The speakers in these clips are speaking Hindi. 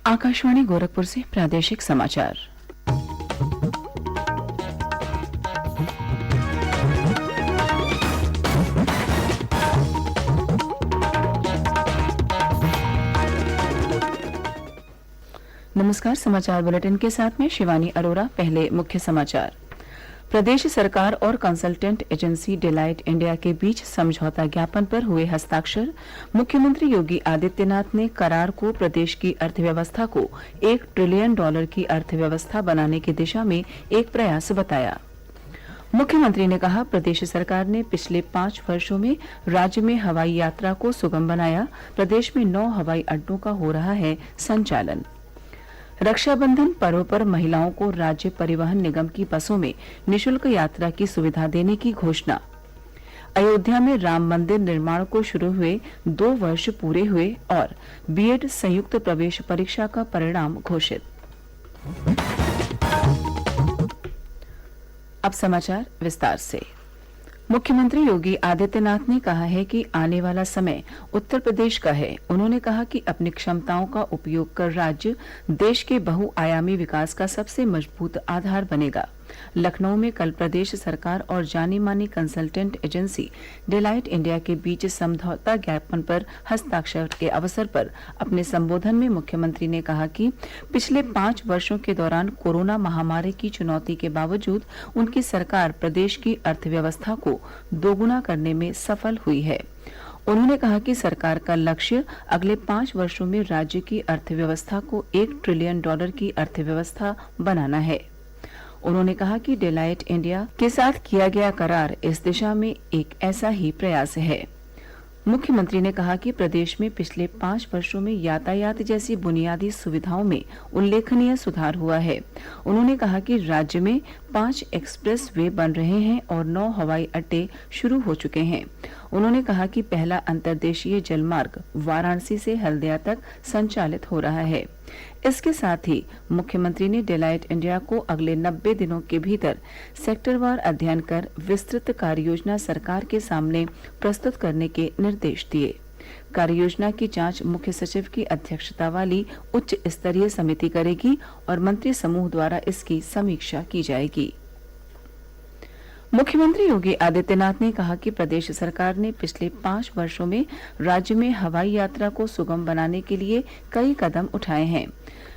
आकाशवाणी गोरखपुर से प्रादेशिक समाचार। नमस्कार, समाचार बुलेटिन के साथ में शिवानी अरोरा। पहले मुख्य समाचार। प्रदेश सरकार और कंसल्टेंट एजेंसी डेलाइट इंडिया के बीच समझौता ज्ञापन पर हुए हस्ताक्षर। मुख्यमंत्री योगी आदित्यनाथ ने करार को प्रदेश की अर्थव्यवस्था को $1 ट्रिलियन की अर्थव्यवस्था बनाने की दिशा में एक प्रयास बताया। मुख्यमंत्री ने कहा, प्रदेश सरकार ने पिछले 5 वर्षों में राज्य में हवाई यात्रा को सुगम बनाया। प्रदेश में 9 हवाई अड्डों का हो रहा है संचालन। रक्षाबंधन पर्व पर महिलाओं को राज्य परिवहन निगम की बसों में निःशुल्क यात्रा की सुविधा देने की घोषणा। अयोध्या में राम मंदिर निर्माण को शुरू हुए 2 वर्ष पूरे हुए और बीएड संयुक्त प्रवेश परीक्षा का परिणाम घोषित। अब समाचार विस्तार से। मुख्यमंत्री योगी आदित्यनाथ ने कहा है कि आने वाला समय उत्तर प्रदेश का है। उन्होंने कहा कि अपनी क्षमताओं का उपयोग कर राज्य देश के बहुआयामी विकास का सबसे मजबूत आधार बनेगा। लखनऊ में कल प्रदेश सरकार और जानी मानी कंसल्टेंट एजेंसी डेलाइट इंडिया के बीच समझौता ज्ञापन पर हस्ताक्षर के अवसर पर अपने संबोधन में मुख्यमंत्री ने कहा कि पिछले 5 वर्षों के दौरान कोरोना महामारी की चुनौती के बावजूद उनकी सरकार प्रदेश की अर्थव्यवस्था को दोगुना करने में सफल हुई है। उन्होंने कहा कि सरकार का लक्ष्य अगले 5 वर्षों में राज्य की अर्थव्यवस्था को $1 ट्रिलियन की अर्थव्यवस्था बनाना है। उन्होंने कहा कि डेलाइट इंडिया के साथ किया गया करार इस दिशा में एक ऐसा ही प्रयास है। मुख्यमंत्री ने कहा कि प्रदेश में पिछले 5 वर्षों में यातायात जैसी बुनियादी सुविधाओं में उल्लेखनीय सुधार हुआ है। उन्होंने कहा कि राज्य में 5 एक्सप्रेस वे बन रहे हैं और 9 हवाई अड्डे शुरू हो चुके हैं। उन्होंने कहा कि पहला अंतर्देशीय जलमार्ग वाराणसी से हल्दिया तक संचालित हो रहा है। इसके साथ ही मुख्यमंत्री ने डेलाइट इंडिया को अगले 90 दिनों के भीतर सेक्टरवार अध्ययन कर विस्तृत कार्ययोजना सरकार के सामने प्रस्तुत करने के निर्देश दिए। कार्ययोजना की जांच मुख्य सचिव की अध्यक्षता वाली उच्च स्तरीय समिति करेगी और मंत्री समूह द्वारा इसकी समीक्षा की जाएगी। मुख्यमंत्री योगी आदित्यनाथ ने कहा कि प्रदेश सरकार ने पिछले 5 वर्षों में राज्य में हवाई यात्रा को सुगम बनाने के लिए कई कदम उठाए हैं।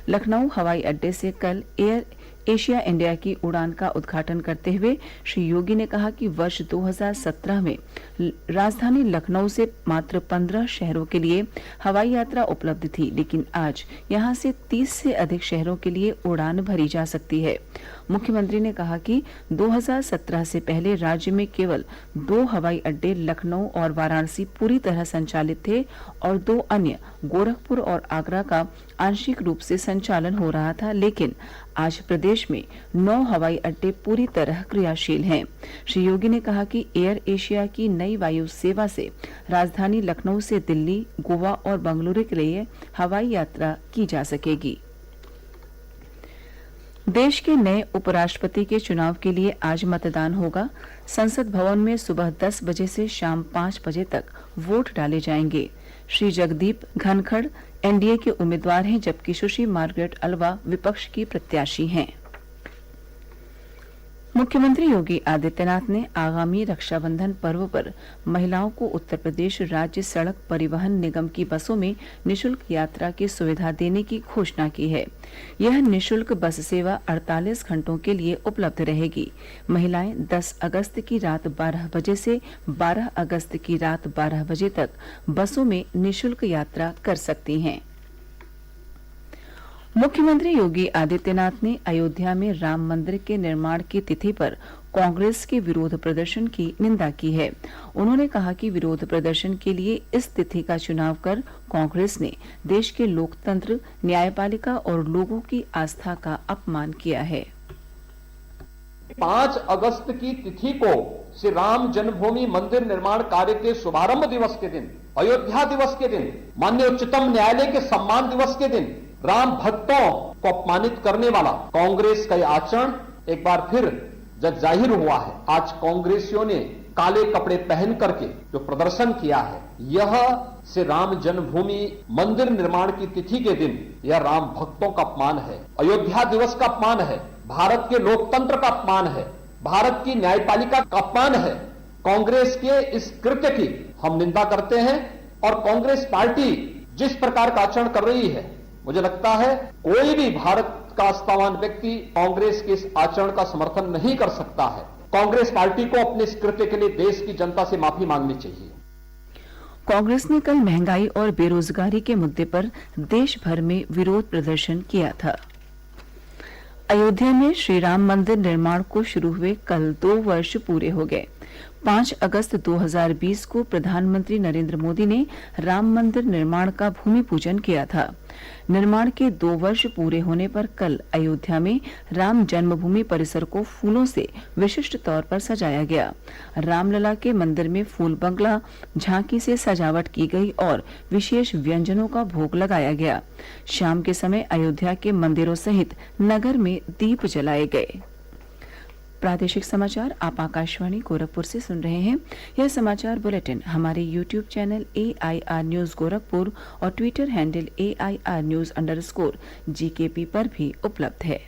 लखनऊ हवाई अड्डे से कल एयर एशिया इंडिया की उड़ान का उद्घाटन करते हुए श्री योगी ने कहा कि वर्ष 2017 में राजधानी लखनऊ से मात्र 15 शहरों के लिए हवाई यात्रा उपलब्ध थी, लेकिन आज यहां से 30 से अधिक शहरों के लिए उड़ान भरी जा सकती है। मुख्यमंत्री ने कहा कि 2017 से पहले राज्य में केवल 2 हवाई अड्डे लखनऊ और वाराणसी पूरी तरह संचालित थे और 2 अन्य गोरखपुर और आगरा का आंशिक रूप से संचालन हो रहा था, लेकिन आज प्रदेश में 9 हवाई अड्डे पूरी तरह क्रियाशील हैं। श्री योगी ने कहा कि एयर एशिया की नई वायु सेवा से राजधानी लखनऊ से दिल्ली, गोवा और बेंगलुरु के लिए हवाई यात्रा की जा सकेगी। देश के नए उपराष्ट्रपति के चुनाव के लिए आज मतदान होगा। संसद भवन में सुबह 10 बजे से शाम 5 बजे तक वोट डाले जाएंगे। श्री जगदीप धनखड़ एनडीए के उम्मीदवार हैं, जबकि सुश्री मार्गरेट अल्वा विपक्ष की प्रत्याशी हैं। मुख्यमंत्री योगी आदित्यनाथ ने आगामी रक्षाबंधन पर्व पर महिलाओं को उत्तर प्रदेश राज्य सड़क परिवहन निगम की बसों में निःशुल्क यात्रा की सुविधा देने की घोषणा की है। यह निःशुल्क बस सेवा 48 घंटों के लिए उपलब्ध रहेगी। महिलाएं 10 अगस्त की रात 12 बजे से 12 अगस्त की रात 12 बजे तक बसों में निःशुल्क यात्रा कर सकती हैं। मुख्यमंत्री योगी आदित्यनाथ ने अयोध्या में राम मंदिर के निर्माण की तिथि पर कांग्रेस के विरोध प्रदर्शन की निंदा की है। उन्होंने कहा कि विरोध प्रदर्शन के लिए इस तिथि का चुनाव कर कांग्रेस ने देश के लोकतंत्र, न्यायपालिका और लोगों की आस्था का अपमान किया है। 5 अगस्त की तिथि को श्री राम जन्मभूमि मंदिर निर्माण कार्य के शुभारंभ दिवस के दिन, अयोध्या दिवस के दिन, माननीय उच्चतम न्यायालय के सम्मान दिवस के दिन राम भक्तों को अपमानित करने वाला कांग्रेस का आचरण एक बार फिर जब जाहिर हुआ है। आज कांग्रेसियों ने काले कपड़े पहन करके जो प्रदर्शन किया है, यह श्री राम जन्मभूमि मंदिर निर्माण की तिथि के दिन यह राम भक्तों का अपमान है, अयोध्या दिवस का अपमान है, भारत के लोकतंत्र का अपमान है, भारत की न्यायपालिका का अपमान है। कांग्रेस के इस कृत्य की हम निंदा करते हैं और कांग्रेस पार्टी जिस प्रकार का आचरण कर रही है, मुझे लगता है कोई भी भारत का आस्थावान व्यक्ति कांग्रेस के इस आचरण का समर्थन नहीं कर सकता है। कांग्रेस पार्टी को अपने इस कृत्य के लिए देश की जनता से माफी मांगनी चाहिए। कांग्रेस ने कल महंगाई और बेरोजगारी के मुद्दे पर देश भर में विरोध प्रदर्शन किया था। अयोध्या में श्री राम मंदिर निर्माण को शुरू हुए कल 2 वर्ष पूरे हो गए। 5 अगस्त 2020 को प्रधानमंत्री नरेंद्र मोदी ने राम मंदिर निर्माण का भूमि पूजन किया था। निर्माण के 2 वर्ष पूरे होने पर कल अयोध्या में राम जन्मभूमि परिसर को फूलों से विशिष्ट तौर पर सजाया गया। रामलला के मंदिर में फूल बंगला झांकी से सजावट की गई और विशेष व्यंजनों का भोग लगाया गया। शाम के समय अयोध्या के मंदिरों सहित नगर में दीप जलाए गए। प्रादेशिक समाचार आप आकाशवाणी गोरखपुर से सुन रहे हैं। यह समाचार बुलेटिन हमारे YouTube channel AIR news Gorakhpur और ट्विटर हैंडल AIR_GKP पर भी उपलब्ध है।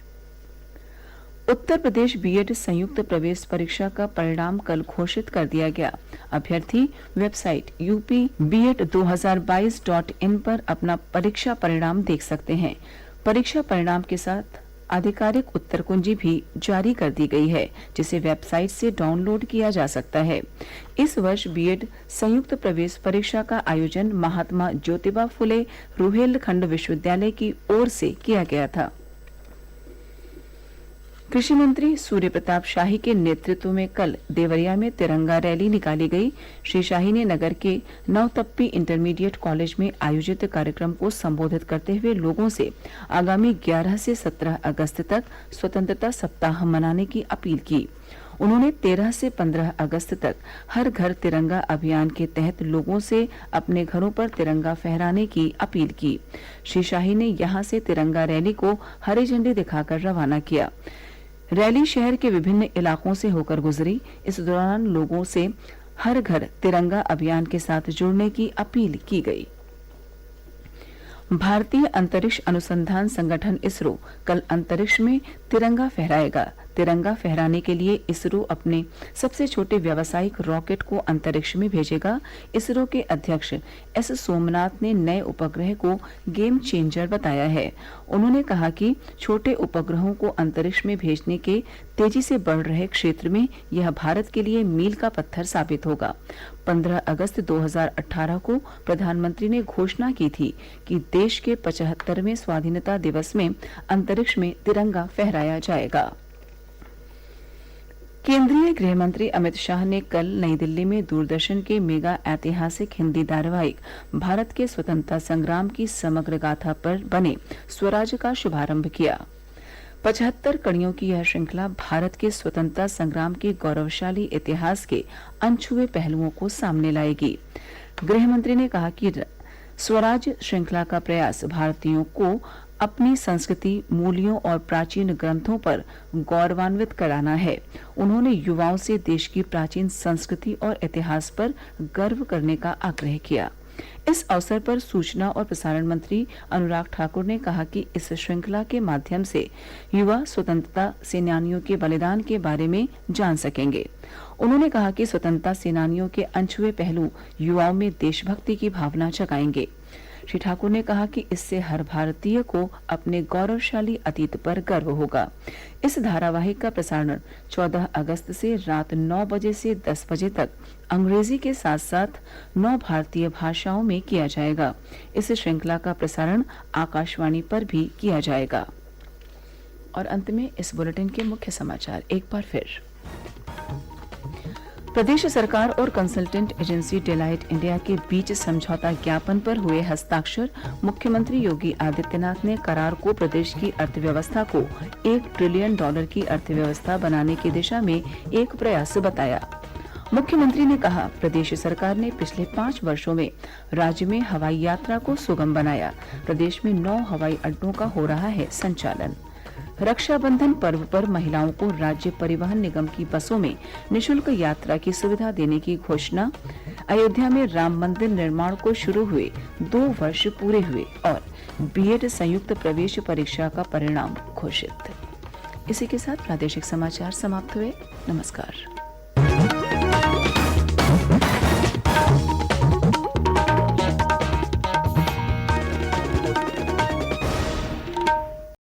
उत्तर प्रदेश बीएड संयुक्त प्रवेश परीक्षा का परिणाम कल घोषित कर दिया गया। अभ्यर्थी वेबसाइट upbed2022.in पर अपना परीक्षा परिणाम देख सकते हैं। परीक्षा परिणाम के साथ आधिकारिक उत्तर कुंजी भी जारी कर दी गई है, जिसे वेबसाइट से डाउनलोड किया जा सकता है। इस वर्ष बीएड संयुक्त प्रवेश परीक्षा का आयोजन महात्मा ज्योतिबा फुले रुहेलखंड विश्वविद्यालय की ओर से किया गया था। कृषि मंत्री सूर्य प्रताप शाही के नेतृत्व में कल देवरिया में तिरंगा रैली निकाली गई। श्री शाही ने नगर के नवतप्पी इंटरमीडिएट कॉलेज में आयोजित कार्यक्रम को संबोधित करते हुए लोगों से आगामी 11 से 17 अगस्त तक स्वतंत्रता सप्ताह मनाने की अपील की। उन्होंने 13 से 15 अगस्त तक हर घर तिरंगा अभियान के तहत लोगों से अपने घरों पर तिरंगा फहराने की अपील की। श्री शाही ने यहां से तिरंगा रैली को हरी झंडी दिखाकर रवाना किया। रैली शहर के विभिन्न इलाकों से होकर गुजरी। इस दौरान लोगों से हर घर तिरंगा अभियान के साथ जुड़ने की अपील की गई। भारतीय अंतरिक्ष अनुसंधान संगठन इसरो कल अंतरिक्ष में तिरंगा फहराएगा। तिरंगा फहराने के लिए इसरो अपने सबसे छोटे व्यावसायिक रॉकेट को अंतरिक्ष में भेजेगा। इसरो के अध्यक्ष एस सोमनाथ ने नए उपग्रह को गेम चेंजर बताया है। उन्होंने कहा कि छोटे उपग्रहों को अंतरिक्ष में भेजने के तेजी से बढ़ रहे क्षेत्र में यह भारत के लिए मील का पत्थर साबित होगा। 15 अगस्त 2018 को प्रधानमंत्री ने घोषणा की थी कि देश के 75वें स्वाधीनता दिवस में अंतरिक्ष में तिरंगा फहराया जाएगा। केंद्रीय गृह मंत्री अमित शाह ने कल नई दिल्ली में दूरदर्शन के मेगा ऐतिहासिक हिंदी धारावाहिक भारत के स्वतंत्रता संग्राम की समग्र गाथा पर बने स्वराज का शुभारंभ किया। 75 कड़ियों की यह श्रृंखला भारत के स्वतंत्रता संग्राम के गौरवशाली इतिहास के अनछुए पहलुओं को सामने लाएगी। गृह मंत्री ने कहा कि स्वराज श्रृंखला का प्रयास भारतीयों को अपनी संस्कृति, मूल्यों और प्राचीन ग्रंथों पर गौरवान्वित कराना है। उन्होंने युवाओं से देश की प्राचीन संस्कृति और इतिहास पर गर्व करने का आग्रह किया। इस अवसर पर सूचना और प्रसारण मंत्री अनुराग ठाकुर ने कहा कि इस श्रृंखला के माध्यम से युवा स्वतंत्रता सेनानियों के बलिदान के बारे में जान सकेंगे। उन्होंने कहा कि स्वतंत्रता सेनानियों के अनछुए पहलू युवाओं में देशभक्ति की भावना जगाएंगे। श्री ठाकुर ने कहा कि इससे हर भारतीय को अपने गौरवशाली अतीत पर गर्व होगा। इस धारावाहिक का प्रसारण 14 अगस्त से रात 9 बजे से 10 बजे तक अंग्रेजी के साथ साथ 9 भारतीय भाषाओं में किया जाएगा। इस श्रृंखला का प्रसारण आकाशवाणी पर भी किया जाएगा। और अंत में इस बुलेटिन के मुख्य समाचार एक बार फिर। प्रदेश सरकार और कंसल्टेंट एजेंसी डेलाइट इंडिया के बीच समझौता ज्ञापन पर हुए हस्ताक्षर। मुख्यमंत्री योगी आदित्यनाथ ने करार को प्रदेश की अर्थव्यवस्था को $1 ट्रिलियन की अर्थव्यवस्था बनाने की दिशा में एक प्रयास बताया। मुख्यमंत्री ने कहा, प्रदेश सरकार ने पिछले 5 वर्षों में राज्य में हवाई यात्रा को सुगम बनाया। प्रदेश में 9 हवाई अड्डों का हो रहा है संचालन। रक्षाबंधन पर्व पर महिलाओं को राज्य परिवहन निगम की बसों में निशुल्क यात्रा की सुविधा देने की घोषणा। अयोध्या में राम मंदिर निर्माण को शुरू हुए 2 वर्ष पूरे हुए और बीएड संयुक्त प्रवेश परीक्षा का परिणाम घोषित। इसी के साथ प्रादेशिक समाचार समाप्त हुए। नमस्कार।